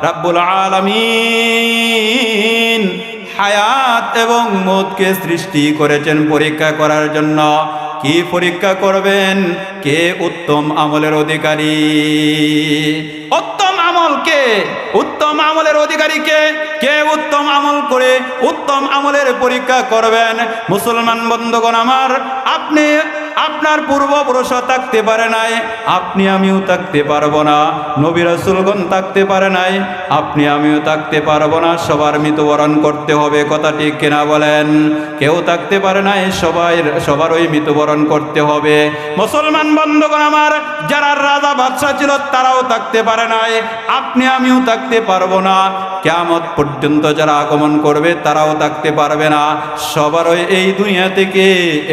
রাব্বুল আলামিন হায়াত এবং মৌতকে সৃষ্টি করেছেন পরীক্ষা করার জন্য। কি পরীক্ষা করবেন? কে উত্তম আমলের অধিকারী? উত্তম আমল কে? উত্তম আমলের অধিকারী কে? কে উত্তম আমল করে উত্তম আমলের পরীক্ষা করবেন? মুসলমান বন্ধুগণ আমার, আপনি আপনার পূর্বপুরুষ থাকতে পারে নাই, আপনি আমিও থাকতে পারবো না। নবী রাসূলগণ থাকতে পারে নাই, আপনি আমিও থাকতে পারবো না। সবার মৃত্যুবরণ করতে হবে, কথা ঠিক কিনা বলেন? কেউ থাকতে পারে নাই, সবারই মৃত্যুবরণ করতে হবে। মুসলমান বন্ধুগণ আমার, যারা রাজা বাদশা ছিল তারাও থাকতে পারে নাই, আপনি আমিও থাকতে পারবো না। কিয়ামত পর্যন্ত যারা আগমন করবে তারাও থাকতে পারবে না। সবারই এই দুনিয়া থেকে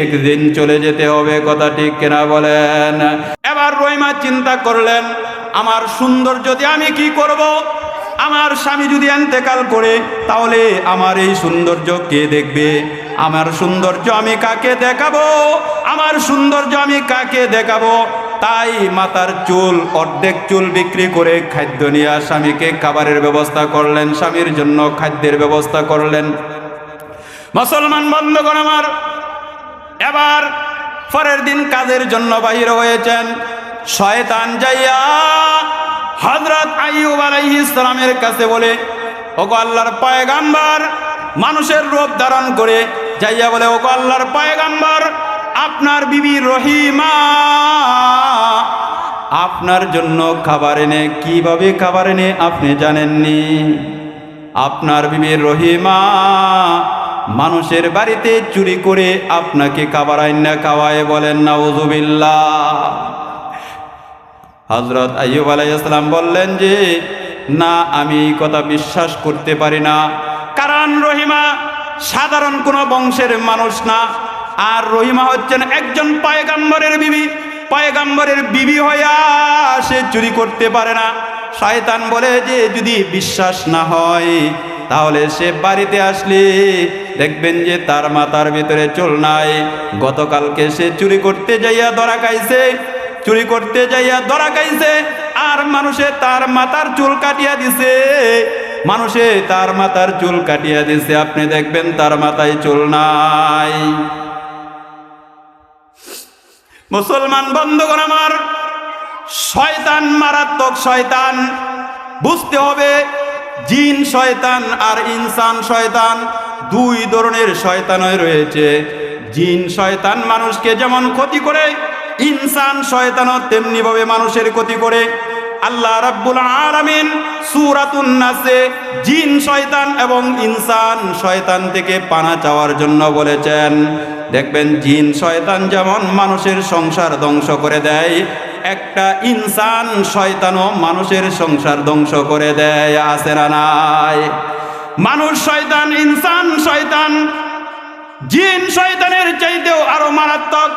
একদিন চলে যেতে হবে, কথা ঠিক কিনা বলেন? এবার রহিমা চিন্তা করলেন, আমার সুন্দর যদি আমি কি করব? আমার স্বামী যদি ইন্তেকাল করে তাহলে আমার এই সৌন্দর্য কে দেখবে? আমার সৌন্দর্য আমি কাকে দেখাবো? আমার সৌন্দর্য আমি কাকে দেখাবো? তাই মাথার চুল, অর্ধেক চুল বিক্রি করে খাদ্য নিয়ে স্বামীকে খাবারের ব্যবস্থা করলেন, স্বামীর জন্য খাদ্যের ব্যবস্থা করলেন। মুসলমান বন্ধুগণ আমার, এবার পরের দিন কাজের জন্য বাহির হয়েছেন। শয়তান যাইয়া হযরত আইয়ুব আলাইহিস সালামের কাছে বলে, ওগো আল্লাহর পয়গাম্বর, মানুষের রূপ ধারণ করে যাইয়া বলে, ওগো আল্লাহর পয়গাম্বর, আপনার বিবি রহিমা আপনার জন্য খাবার এনে, কিভাবে খাবার এনে আপনি জানেননি? আপনার বিবি রহিমা মানুষের বাড়িতে চুরি করে আপনাকে খাবার আইনা খাওয়ায়। বলেন নাউযুবিল্লাহ। হযরত আইয়ুব আলাইহিস সালাম বললেন যে না, আমি এই কথা বিশ্বাস করতে পারি না, কারণ রহিমা সাধারণ কোনো বংশের মানুষ না, আর রহিমা হচ্ছেন একজন পয়গম্বরের বিবি। পয়গম্বরের বিবি হইয়া সে চুরি করতে পারে না। শয়তান বলে যে যদি বিশ্বাস না হয় তাহলে সে বাড়িতে আসলে দেখবেন যে তার মাথার ভিতরে চুল নাই। গতকালকে সে চুরি করতে যাইয়া ধরা খাইছে, চুরি করতে যাইয়া ধরা খাইছে, আর মানুষে তার মাথার চুল কাটিয়া দিছে। মানুষে তার মাথার চুল কাটিয়া দিছে, আপনি দেখবেন তার মাথায় চুল নাই। মুসলমান বন্ধুগণ আমার, শয়তান মারাত্মক শয়তান। বুঝতে হবে জিন শয়তান আর ইনসান শয়তান, দুই ধরনের শয়তানই রয়েছে। জিন শয়তান মানুষকে যেমন ক্ষতি করে, ইনসান শয়তানও তেমনি ভাবে মানুষের ক্ষতি করে। আল্লাহ রাব্বুল আলামিন সূরাতুন নাসে জিন শয়তান এবং ইনসান শয়তান থেকে পানা চাওয়ার জন্য বলেছেন। দেখবেন জিন শয়তান যেমন মানুষের সংসার ধ্বংস করে দেয়, একটা ইনসান শয়তানও মানুষের সংসার ধ্বংস করে দেয়। আছে না নাই? মানুষ শয়তান, ইনসান শয়তান জিন শয়তানের চাইতেও আরো মারাত্মক।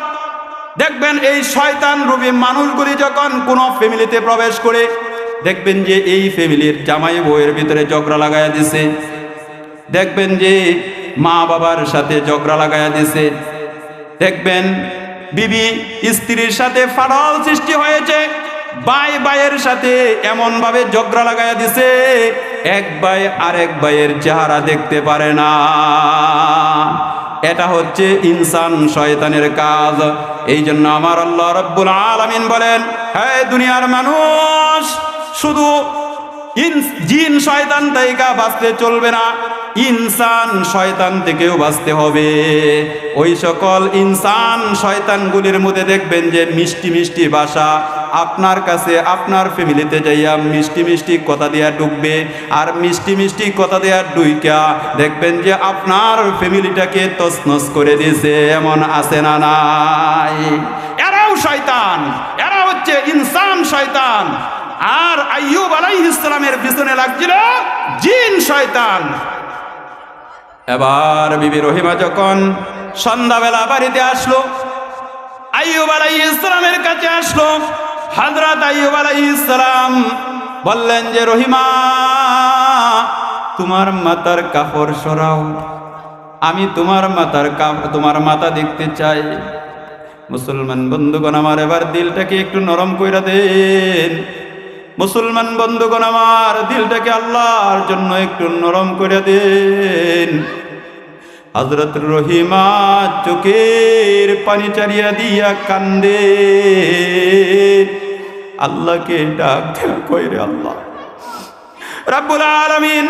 দেখবেন এই শয়তান রূপী মানুষগুলি যখন কোনো ফ্যামিলিতে প্রবেশ করে, দেখবেন যে এই ফ্যামিলির জামাই বউয়ের ভিতরে ঝগড়া লাগাইয়া দিছে, দেখবেন যে মা বাবার সাথে ঝগড়া লাগাইয়া দিছে, দেখবেন বিবি স্ত্রীর সাথে ফাটল সৃষ্টি হয়েছে, ভাই ভাইয়ের সাথে এমন ভাবে ঝগড়া লাগাইয়া দিছে, এক ভাই আরেক ভাইয়ের চেহারা দেখতে পারে না। এটা হচ্ছে ইনসান শয়তানের কাজ। এই জন্য আমার আল্লাহ রাব্বুল আলামিন বলেন, হে দুনিয়ার মানুষ, শুধু জিন শয়তান থেকে বাঁচতে চলবে না, ইনসান শয়তান থেকেও বাঁচতে হবে। ওই সকল ইনসান শয়তানগুলির মধ্যে দেখবেন যে মিষ্টি মিষ্টি ভাষা আপনার কাছে, আপনার ফ্যামিলিতে যাইয়া মিষ্টি মিষ্টি কথা দেয়া ঢুকবে, আর মিষ্টি মিষ্টি কথা দেয়া ঢুইকা দেখবেন যে আপনার ফ্যামিলিটাকে তছনছ করে দিয়েছে। এমন আছে না নাই? এরাও শয়তান, এরা হচ্ছে ইনসান শয়তান। আর আইয়ুব আলাইহিস সালামের পিছনে লাগছিল জিন শয়তান। এবার বিবি রহিমা যখন সন্ধ্যাবেলা বাড়িতে আসলো, আইয়ুব আলাইহিস সালামের কাছে আসলো, হযরত আইয়ুব আলাইহিস সালাম বললেন যে রহিমা, তোমার মাথার কাপড় সরাও, আমি তোমার মাথা দেখতে চাই। মুসলমান বন্ধুগণ আমার, এবার দিলটাকে একটু নরম কইরা দেন। মুসলমান বন্ধুগণ আমার, দিলটাকে আল্লাহর জন্য একটু নরম করে দেন। হযরত রহিমা চোখের পানি চারিয়া দিয়া কান্দে, আল্লাহকে ডাক দেয়া কইরে, আল্লাহ রাব্বুল আলামিন,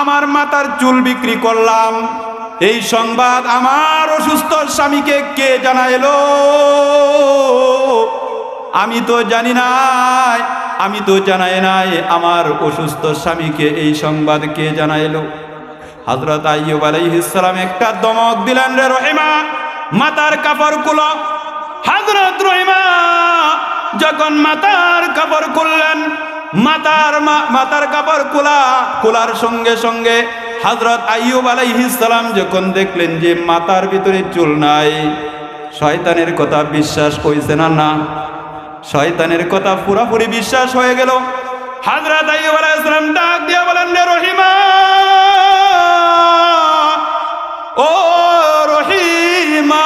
আমার মাথার চুল বিক্রি করলাম, এই সংবাদ আমার অসুস্থ স্বামীকে কে জানাইলো? আমি তো জানি নাই, আমি তো জানাই নাই আমার অসুস্থ স্বামীকে এই সংবাদ কে জানাইলো? হযরত আইয়ুব আলাইহিস সালাম একটা দমক দিলেন, রে রহিমা, মাথার কাপড় খুলো। হযরত রহিমা যখন মাথার কাপড় খুললেন, মাথার কাপড় খোলার সঙ্গে সঙ্গে হযরত আইয়ুব আলাইহিস সালাম যখন দেখলেন যে মাথার ভিতরে চুল নাই, শয়তানের কথা বিশ্বাস হইছে না? না, শয়তানের কথা পুরোপুরি বিশ্বাস হয়ে গেল। হযরত আইয়ুব আলাইহিস সালাম ডাক দিয়ে বলেন, রে রহিমা, ও রহিমা,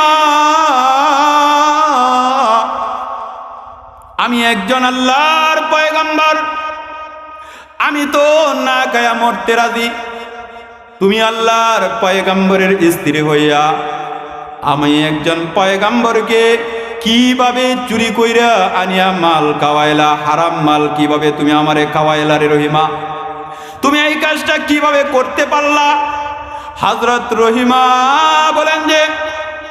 আমি একজন আল্লাহর পয়গম্বর, আমি তো না খায়া মরতে রাজি। তুমি আল্লাহর পয়গম্বরের স্ত্রী হইয়া আমি একজন পয়গম্বরকে কিভাবে চুরি কইরা আনিয়া মাল খাওয়াইলা, হারাম মাল কিভাবে তুমি আমারে খাওয়াইলা? রে রহিমা, তুমি এই কাজটা কিভাবে করতে পারলা? হযরত রহিমা বলেন যে,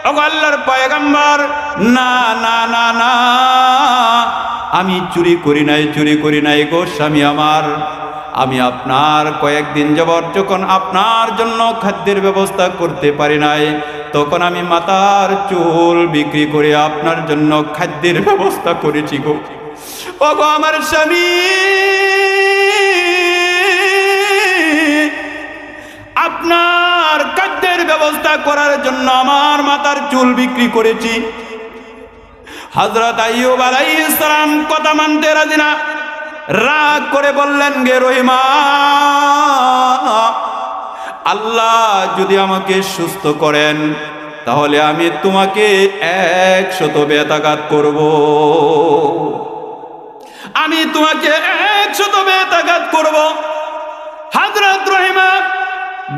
ও আল্লাহর পয়গম্বর, না না না না, আমি চুরি করি নাই, চুরি করি নাই গো স্বামী আমার। আমি আপনার কয়েকদিন যাবত যখন আপনার জন্য খাদ্যের ব্যবস্থা করতে পারি নাই, তখন আমি মাথার চুল বিক্রি করে আপনার জন্য খাদ্যের ব্যবস্থা করেছি গো। ও গো আমার স্বামী, আপনার খাদ্যের ব্যবস্থা করার জন্য আমার মাথার চুল বিক্রি করেছি। হযরত আইয়ুব আলাইহিস সালাম কথা মানতে রাজি না, রাগ করে বললেন, গে রহিমা, আল্লাহ যদি আমাকে সুস্থ করেন তাহলে আমি তোমাকে 100 বেতাঘাত করব, আমি তোমাকে 100 বেতাঘাত করব। হযরত রহিমা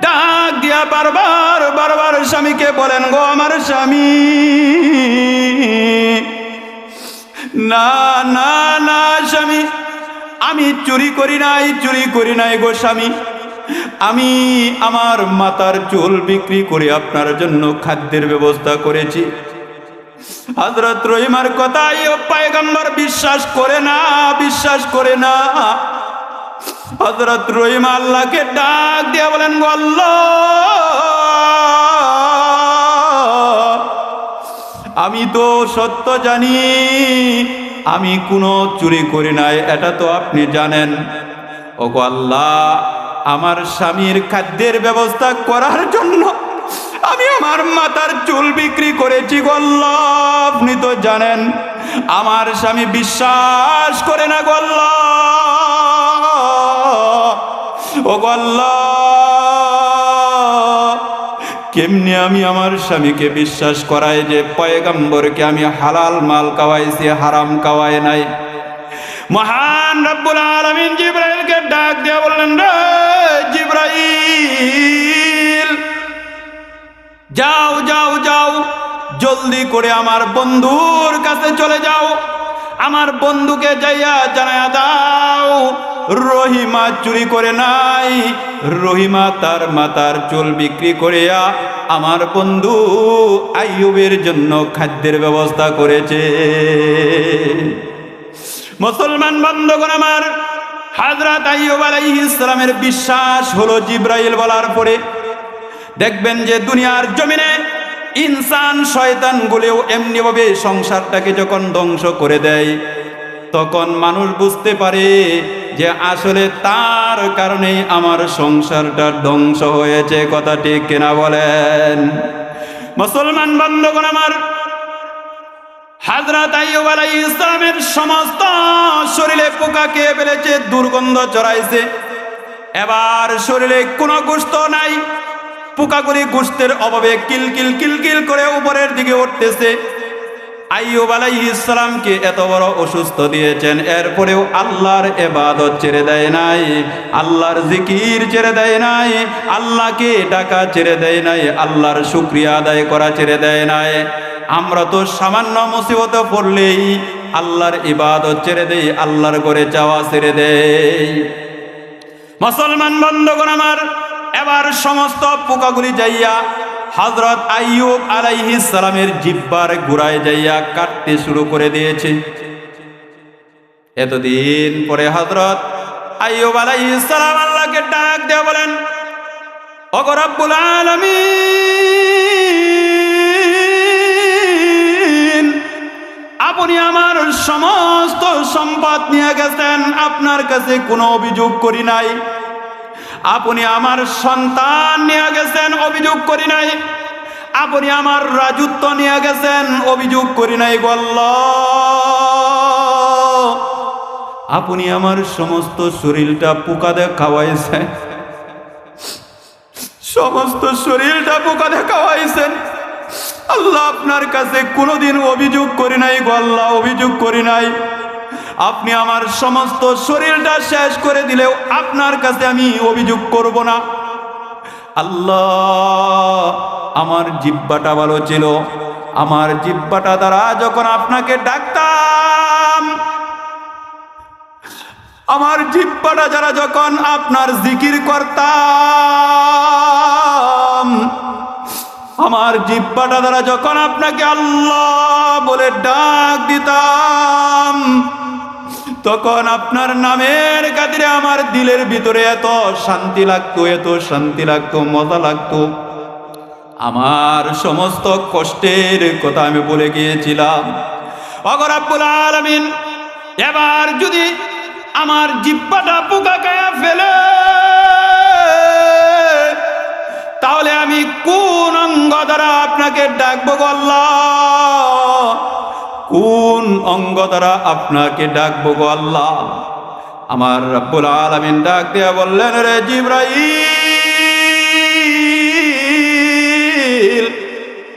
ডাক দিয়া বারবার স্বামীকে বলেন, গো আমার স্বামী, না না না স্বামী, আমি চুরি করি নাই, চুরি করি নাই গো স্বামী, আমি আমার মাথার চুল বিক্রি করে আপনার জন্য খাদ্যের ব্যবস্থা করেছি। হযরত রহিমার কথা আইয়ুব পয়গম্বর বিশ্বাস করে না, বিশ্বাস করে না। হযরত রহিমা আল্লাহকে ডাক দিয়া বলেন, গো আল্লাহ, আমি তো সত্য জানি আমি কোনো চুরি করি নাই, এটা তো আপনি জানেন। ও গো আল্লাহ, আমার স্বামীর খাদ্যের ব্যবস্থা করার জন্য আমি আমার মাথার চুল বিক্রি করেছি গো আল্লাহ, আপনি তো জানেন। আমার স্বামী বিশ্বাস করে না গো আল্লাহ। ও গো আল্লাহ, কেমনি আমি আমার স্বামীকে বিশ্বাস করাই যে পয়গম্বরকে আমি হালাল মাল খাওয়াইছি, হারাম খাওয়াই নাই? মহান রব্বুল আলামিন জিবরাইলকে ডাক দিয়ে বললেন, রে জিবরাইল, যাও যাও যাও, জলদি করে আমার বন্ধুর কাছে চলে যাও, আমার বন্ধুকে যাইয়া জানায়া দাও রহিমা চুরি করে নাই, রহিমা তার মাথার চুল বিক্রি করিয়া আমার বন্ধু আইয়ুবের জন্য খাদ্যের ব্যবস্থা করেছে। মুসলমান বন্ধুগণ আমার, হযরত আইয়ুব আলাইহিস সালামের বিশ্বাস হলো জিবরাইল বলার পরে। দেখবেন যে দুনিয়ার জমিনে ইনসান শয়তান গুলোও এমনি ভাবে সংসারটাকে যখন ধ্বংস করে দেয়, তখন মানুষ বুঝতে পারে যে আসলে তার কারণেই আমার সংসারটা ধ্বংস হয়েছে। কথা ঠিক কিনা বলেন? মুসলমান বন্ধুগণ আমার, হযরত আইয়ুব আলাইহিস সালামের সমস্ত শরীরে পোকা খেয়ে ফেলেছে, দুর্গন্ধ ছড়াইছে, এবার শরীরে কোনো গোশত নাই, পোকাগুলি গোশতের অভাবে কিলকিল কিলকিল করে উপরের দিকে উঠতেছে। আইয়ুব আলাইহিস সালামকে এত বড় অসুস্থ দিয়েছেন, এরপরেও আল্লাহর ইবাদত ছেড়ে দেয় নাই, আল্লাহর জিকির ছেড়ে দেয় নাই, আল্লাহকে ডাকা ছেড়ে দেয় নাই, আল্লাহর শুকরিয়া আদায় করা ছেড়ে দেয় নাই। আমরা তো সামান্য মুসিবতে পড়লেই আল্লাহর ইবাদত ছেড়ে দেই, আল্লাহর ঘরে যাওয়া ছেড়ে দেই। মুসলমান বন্ধুগণ আমার, এবার সমস্ত পোকাগুলি যাইয়া হযরত আইয়ুব আলাইহিস সালামের জিহ্বার গোড়ায় যাইয়া কাটতে শুরু করে দিয়েছে। এতদিন পরে হযরত আইয়ুব আলাইহিস সালাম আল্লাহকে ডাক দিয়ে বলেন, ওগো রব্বুল আলামিন, আপনি আমার সমস্ত সম্পদ নিয়ে গেছেন, আপনার কাছে কোনো অভিযোগ করি নাই। আপনি আমার সন্তান নিয়ে গেছেন, অভিযোগ করি নাই। আপনি আমার রাজত্ব নিয়ে গেছেন, অভিযোগ করি নাই গো আল্লাহ। আপনি আমার সমস্ত শরীরটা পোকা দিয়ে খাওয়াইছেন, সমস্ত শরীরটা পোকা দিয়ে খাওয়াইছেন আল্লাহ। আপনার কাছে কোনোদিন অভিযোগ করি নাই গো আল্লাহ, অভিযোগ করি নাই। আপনি আমার সমস্ত শরীরটা শেষ করে দিলেও আপনার কাছে আমি অভিযোগ করব না আল্লাহ। আমার জিহ্বাটা ভালো ছিল, আমার জিহ্বাটা দ্বারা যখন আপনাকে ডাকতাম, আমার জিহ্বাটা যারা যখন আপনার জিকির করতাম, আমার জিহ্বাটা দ্বারা যখন আপনাকে আল্লাহ বলে ডাক দিতাম, তখন আপনার নামের খাতিরে আমার দিলের ভিতরে এত শান্তি লাগতো, এত শান্তি লাগতো, মজা লাগতো। আমার সমস্ত কষ্টের কথা আমি বলে গিয়েছিলাম। ওগো রব্বুল আলামিন, এবার যদি আমার জিহ্বাটা পোকা খায়া ফেলে, তাহলে আমি কোন অঙ্গ দ্বারা আপনাকে ডাকবো গো আল্লাহ? কোন অঙ্গ দ্বারা আপনাকে ডাকবো গো আল্লাহ? আমার রব্বুল আলামিন ডাক দিয়া বললেন, রে জিবরাইল,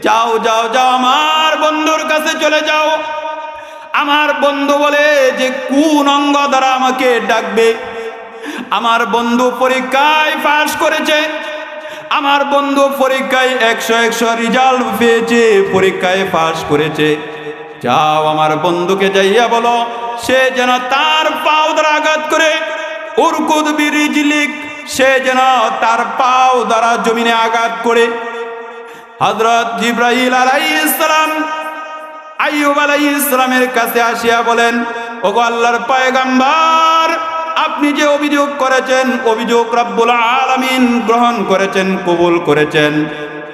যাও যাও যাও, আমার বন্ধুর কাছে চলে যাও। আমার বন্ধু বলে যে কোন অঙ্গ দ্বারা আমাকে ডাকবে। আমার বন্ধু পরীক্ষায় পাস করেছে, আমার বন্ধু পরীক্ষায় 100 রেজাল্ট পেয়েছে, পরীক্ষায় পাস করেছে। যাও আমার বন্ধুকে যাইয়া বলো, সে যেন তার পাও দ্বারা আঘাত করে, উরকুদ বিরিজলিক, সে যেন তার পাও দ্বারা জমিনে আঘাত করে। হযরত জিবরাইল আলাইহিস সালাম আইয়ুব আলাইহিস সালামের কাছে আসিয়া বলেন, ওগো আল্লাহর পয়গম্বর, আপনি যে অভিযোগ করেছেন, অভিযোগ রব্বুল আলামিন গ্রহণ করেছেন, কবুল করেছেন।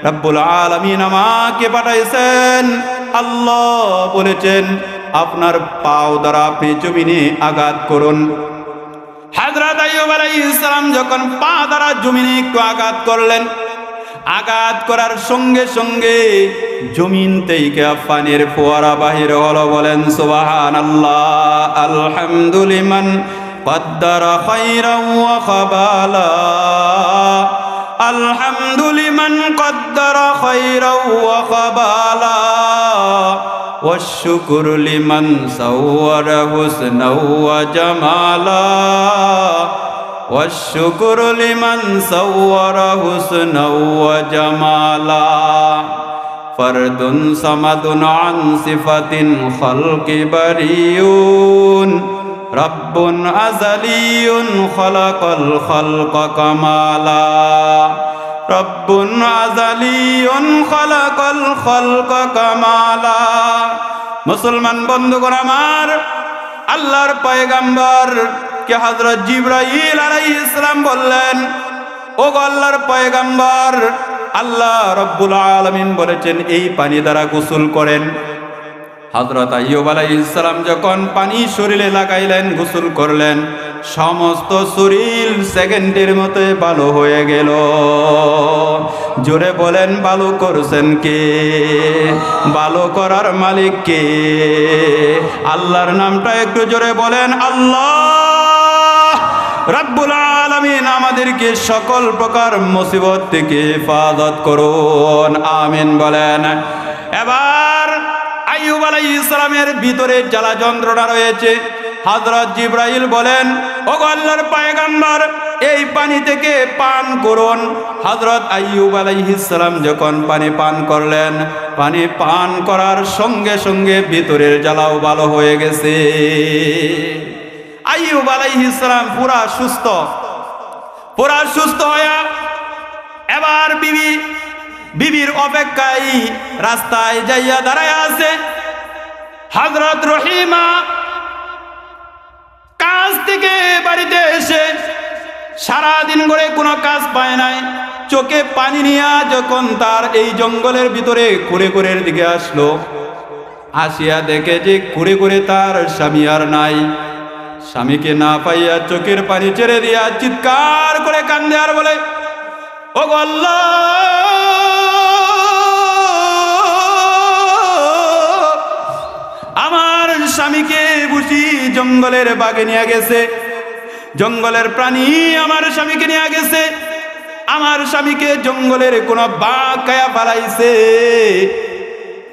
রব্বুল আলামিন আমাকে পাঠাইছেন, আল্লাহ বলেছেন আপনার পাও দ্বারা আপনি জমিনে আঘাত করুন। হযরত আইয়ুব আলাইহিস সালাম যখন পা দ্বারা জমিনে একটু আঘাত করলেন, আঘাত করার সঙ্গে সঙ্গে জমিন থেকে পানির ফোয়ারা বাহির হলো। বলেন সুবহানাল্লাহ। আলহামদুলিমান কদ্দারা খায়রান ওয়া খাবালা, আলহামদুলিমান কদ্দারা খায়রান ওয়া খাবালা, والشكر لمن صور حسنا وجمالا، والشكر لمن صور حسنا وجمالا، فرد صمد عن صفة خلق بريء، رب أزلي خلق الخلق كمالا، رب أزلي خلق الخلق كمالا। মুসলমান বন্ধুগণ আমার, আল্লাহর পয়গম্বর কে হযরত জিবরাইল আলাইহিস সালাম বললেন, ও গো আল্লাহর পয়গম্বর, আল্লাহ রব্বুল আলামিন বলেছেন এই পানি দ্বারা গোসল করেন। হযরত আইয়ুব আলাইহিস সালাম যখন পানি শরীরে লাগাইলেন, গোসল করলেন, সমস্ত শরীর সেকেন্ডের মতো ভালো হয়ে গেল। জোরে বলেন, ভালো করছেন কে? ভালো করার মালিক কে? আল্লাহর নামটা একটু জোরে বলেন। আল্লাহ রব্বুল আলামিন আমাদেরকে সকল প্রকার মুসিবত থেকে হেফাজত করুন, আমিন বলেন। এবার আইয়ুব আলাইহিস সালামের ভিতরে জ্বালা যন্ত্রণা রয়েছে। হযরত জিবরাইল বলেন, ওগো আল্লাহর পয়গম্বর, এই পানি থেকে পান করুন। হযরত আইয়ুব আলাইহিস সালাম যখন পানি পান করলেন, পানি পান করার সঙ্গে সঙ্গে ভিতরের জ্বালাও ভালো হয়ে গেছে। আইয়ুব আলাইহিস সালাম পুরা সুস্থ হয়ে এবার বিবির অপেক্ষায় রাস্তায় যাইয়া দাঁড়ায় আছে। হযরত রহিমা কাজ থেকে বাড়িতে এসে সারাদিন করে কোনো কাজ পায় নাই, চোখে পানি নিয়ে যখন তার এই জঙ্গলের ভিতরে কুড়ে দিকে আসলো, আসিয়া দেখে যে কুড়ে তার স্বামী আর নাই। স্বামীকে না পাইয়া চোখের পানি ছেড়ে দিয়া চিৎকার করে কান্দে আর বলে, ওগো আল্লাহ, আমার স্বামীকে বুঝি জঙ্গলের বাগে নিয়ে গেছে, জঙ্গলের প্রাণী আমার স্বামীকে নিয়ে গেছে, আমার স্বামীকে জঙ্গলের কোন বাঘ খায়া পালাইছে।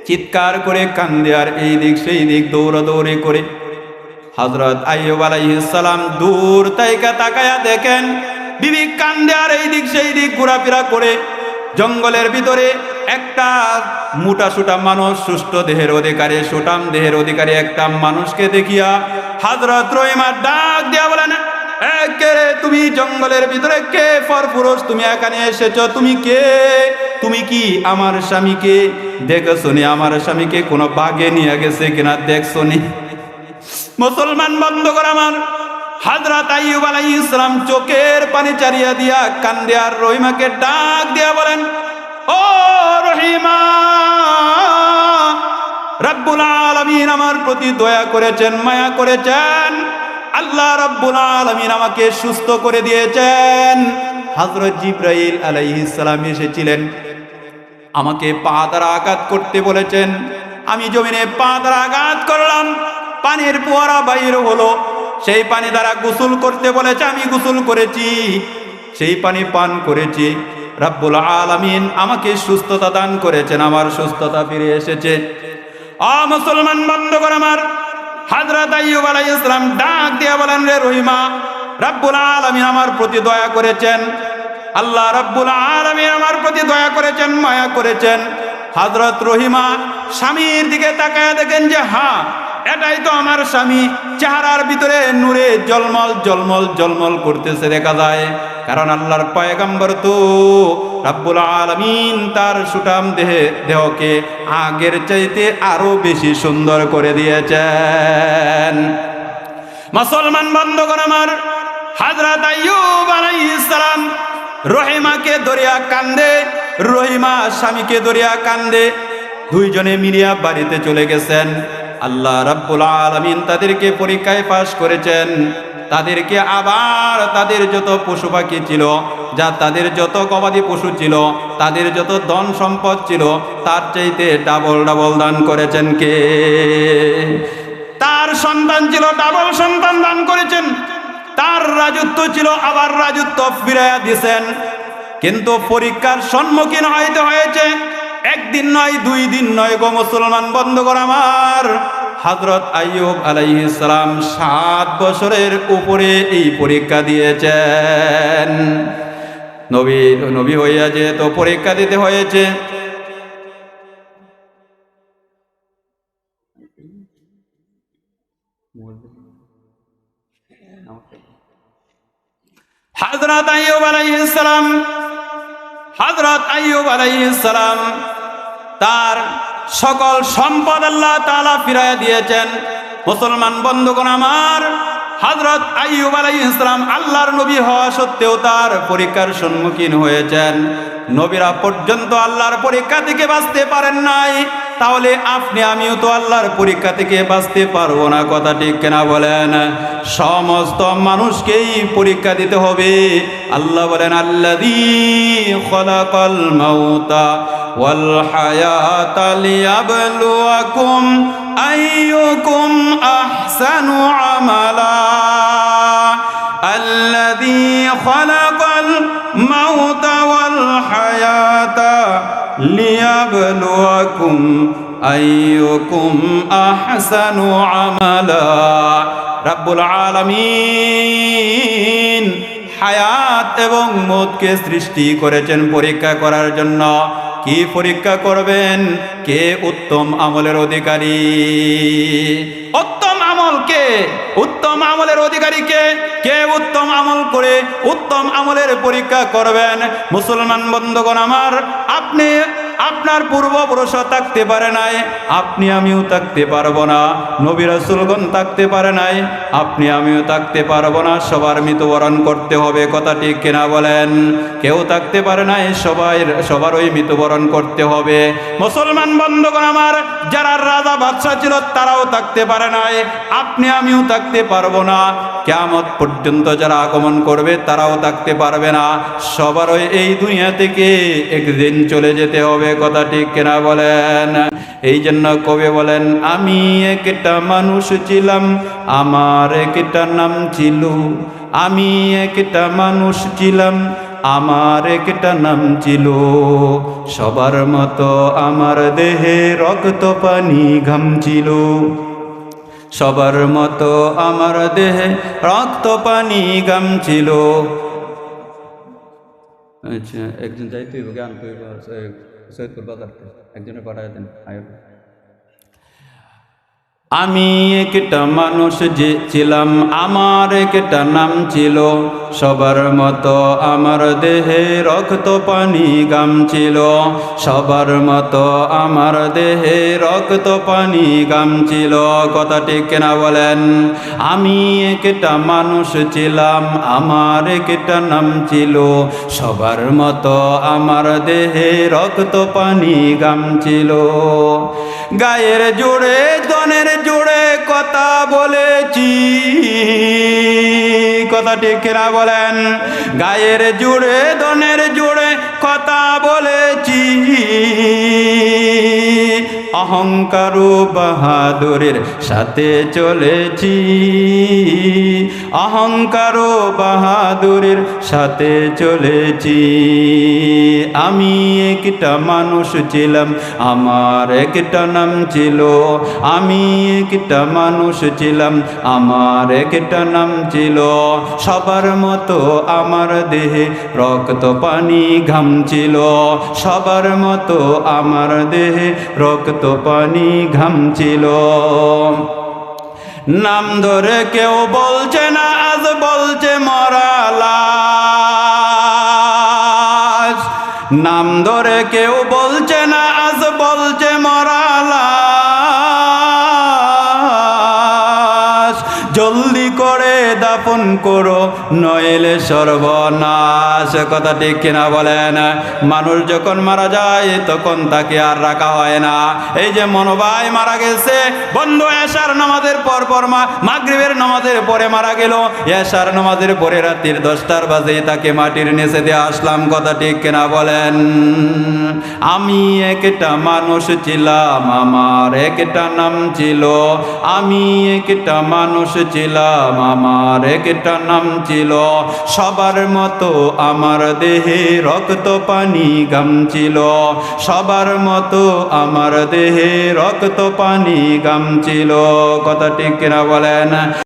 চিৎকার করে কান্দে আর এই দিক সেই দিক দৌড়াদৌড়ি করে। হযরত আইয়ুব আলাইহিস সালাম দূর থেকে তাকায়া দেখেন বিবি কান্দে আর এই দিক সেই দিক ঘোরাফেরা করে। জঙ্গলের ভিতরে একটা মোটাসোটা মানুষ, সুস্থ দেহের অধিকারী, সুঠাম দেহের অধিকারী একটা মানুষকে দেখিয়া হযরত রহিমা ডাক দিয়া বলেন, কে রে তুমি? জঙ্গলের ভিতরে কে পরপুরুষ? তুমি এখানে এসেছো, তুমি কে? তুমি কি আমার স্বামীকে দেখেছো নি? আমার স্বামীকে কোনো বাঘে নিয়ে গেছে কিনা দেখছো নি? মুসলমান বন্ধুগণ আমার, হযরত আইয়ুব আলাইহিস সালাম চোখের পানি চারিয়া দিয়া কান্দে আর রহিমাকে ডাক দিয়া বলেন, ও রহিমা, রব্বুল আলামিন আমার প্রতি দয়া করেছেন, মায়া করেছেন। আল্লাহ রব্বুল আলামিন আমাকে সুস্থ করে দিয়েছেন। হযরত জিবরাইল আলাইহিস সালাম এসেছিলেন, আমাকে পা দ্বারা আঘাত করতে বলেছেন। আমি জমিনে পা দ্বারা আঘাত করলাম, পানির ফোয়ারা বাইর হলো। সেই পানি দ্বারা গোসল করতে বলেছে, আমি গোসল করেছি, সেই পানি পান করেছি। রব্বুল আলামিন আমাকে সুস্থতা দান করেছেন, আমার সুস্থতা ফিরে এসেছে। মুসলমান বন্ধুগণ আমার, হযরত আইয়ুব আলাইহিস সালাম ডাক দিয়ে বলেন, রে রহিমা, রব্বুল আলামিন আমার প্রতি দয়া করেছেন, আল্লাহ রব্বুল আলামিন আমার প্রতি দয়া করেছেন, মায়া করেছেন। হযরত রহিমা স্বামীর দিকে তাকায় দেখেন যে হ্যাঁ, এটাই তো আমার স্বামী। চেহারার ভিতরে নূরে জলমল জলমল জলমল করতেছে দেখা যায়, কারণ আল্লাহর পয়গম্বর তো রব্বুল আলামিন তার সুঠাম দেহকে আগের চাইতে আরো বেশি সুন্দর করে দিয়েছেন। মুসলমান বন্ধুগণ আমার, হযরত আইয়ুব আলাইহিস সালাম রহিমাকে দরিয়া কান্দে, রহিমা স্বামীকে দরিয়া কান্দে। দুইজনে মিলিয়া বাড়িতে চলে গেছেন। আল্লাহ রাব্বুল আলামিন তাদেরকে পরীক্ষায় পাশ করেছেন। তাদেরকে আবার তাদের যত পশু পাখি ছিল, যা তাদের যত গবাদি পশু ছিল, তাদের যত ধন সম্পদ ছিল, তার চাইতে ডাবল ডাবল দান করেছেন কে? তার সন্তান ছিল, ডাবল সন্তান দান করেছেন। তার রাজত্ব ছিল, আবার রাজত্ব ফিরাইয়া দিয়েছেন। কিন্তু পরীক্ষার সম্মুখীন হইতে হয়েছে। একদিন নয়, দুই দিন নয় গো মুসলমান বন্ধুগণ আমার, হযরত আইয়ুব আলাইহিস সালাম 7 বছরের উপরে এই পরীক্ষা দিয়েছেন। নবী হইয়া যেহেতু পরীক্ষা দিতে হয়েছে। হযরত আইয়ুব আলাইহিস সালাম তার সকল সম্পদ আল্লাহ তাআলা ফিরাইয়া দিয়েছেন। মুসলমান বন্ধুগণ আমার, হযরত আইয়ুব আলাইহিস সালাম আল্লাহর নবী হওয়া সত্ত্বেও তার পরীক্ষার সম্মুখীন হয়েছেন। নবীরা পর্যন্ত আল্লাহর পরীক্ষা থেকে বাঁচতে পারেন নাই, তাহলে আপনি আমিও তো আল্লাহর পরীক্ষা থেকে বাঁচতে পারবো না। কথা ঠিক কিনা বলেন? সমস্ত মানুষকেই পরীক্ষা দিতে হবে। আল্লাহ বলেন, আল্লাযী খালাকাল মাউতা ওয়াল হায়াতা লিয়াবলুয়াকুম আইয়ুকুম আহসানু আমালা। আল্লাযী খালাকাল মাউতা ওয়াল হায়াতা লিয়াবলুয়াকুম আইয়ুকুম আহসানু আমালা। রাব্বুল আলামিন হায়াত এবং মৌতকে সৃষ্টি করেছেন পরীক্ষা করার জন্য। কি পরীক্ষা করবেন? কে উত্তম আমলের অধিকারী? উত্তম আমল কে? উত্তম আমলের অধিকারী কে? কে উত্তম আমল করে উত্তম আমলের পরীক্ষা করবেন? মুসলমান বন্ধুগণ আমার, আপনি আপনার পূর্বপুরুষ থাকতে পারে নাই, আপনি আমিও থাকতে পারবো না। নবী রাসূলগণ থাকতে পারে নাই, আপনি আমিও থাকতে পারবো না। সবার মৃত্যুবরণ করতে হবে, কথা ঠিক কিনা বলেন? কেউ থাকতে পারে নাই, সবারই মৃত্যুবরণ করতে হবে। মুসলমান বন্ধুগণ আমার, যারা রাজা বাদশা ছিল তারাও থাকতে পারে নাই, আপনি আমিও থাকতে পারবো না। কিয়ামত পর্যন্ত যারা আগমন করবে তারাও থাকতে পারবে না। সবারই এই দুনিয়া থেকে একদিন চলে যেতে হবে, কথা ঠিক কিনা বলেন? এই জন্য কবি বলেন, আমি একটা মানুষ ছিলাম, আমার একটা নাম ছিল। আমি একটা মানুষ ছিলাম, আমার একটা নাম ছিল। সবার মতো আমার দেহে রক্ত পানি ঘাম ছিল। সবার মতো আমার দেহে রক্ত পানি ঘাম ছিল। আচ্ছা, একজন যাইতে গান সৈয়দপুর বাজার একজনে পাঠায় দেন। আমি একটা মানুষ যে ছিলাম, আমার একটা নাম ছিল। সবার মতো আমার দেহে রক্ত পানি ঘাম ছিল। সবার মতো আমার দেহে রক্ত পানি ঘাম ছিল, কথা ঠিক কিনা বলেন? আমি একটা মানুষ ছিলাম, আমার একটা নাম ছিল। সবার মতো আমার দেহে রক্ত পানি ঘাম ছিল। গায়ের জোড়ে দনের জোড়ে কথা বলেছি, কথা ঠিক কিনা বলেন? গায়ের জোড়ে দনের জোড়ে কথা বলেছি। অহংকার ও বাহাদুরের সাথে চলেছি। অহংকার ও বাহাদুরের সাথে চলেছি। আমি একটা মানুষ ছিলাম, আমার একটা নাম ছিল। আমি একটা মানুষ ছিলাম, আমার একটা নাম ছিল। সবার মতো আমার দেহে রক্ত পানি ঘাম ছিল। সবার মতো আমার দেহে রক্ত পানি ঘাম ছিল। নাম ধরে কেউ বলছে না, আজ বলছে মরা লাশ। নাম ধরে কেউ বলছে না, আজ বলছে মরা লাশ। জলদি করে দাফন করো, নইলে সর্বনাশ, কথা ঠিক কিনা বলেন? মানুষ যখন মারা যায় তখন তাকে আর রাখা হয় না। এই যে মনোভাই মারা গেছে বন্ধু, এশার নামাজের পর মাগরিবের নামাজের পরে মারা গেল। এশার নামাজের পরে রাত্রির 10টার বাজে তাকে মাটির নিচে দিয়ে আসলাম, কথা ঠিক কিনা বলেন? আমি একটা মানুষ ছিলাম, আমার একটা নাম ছিল। আমি একটা মানুষ ছিলাম, আমার একটা নাম ছিল। সবার মতো আমার দেহে রক্ত পানি ঘাম ছিল। সবার মতো আমার দেহে রক্ত পানি ঘাম ছিল, কথা ঠিক কিনা বলেন?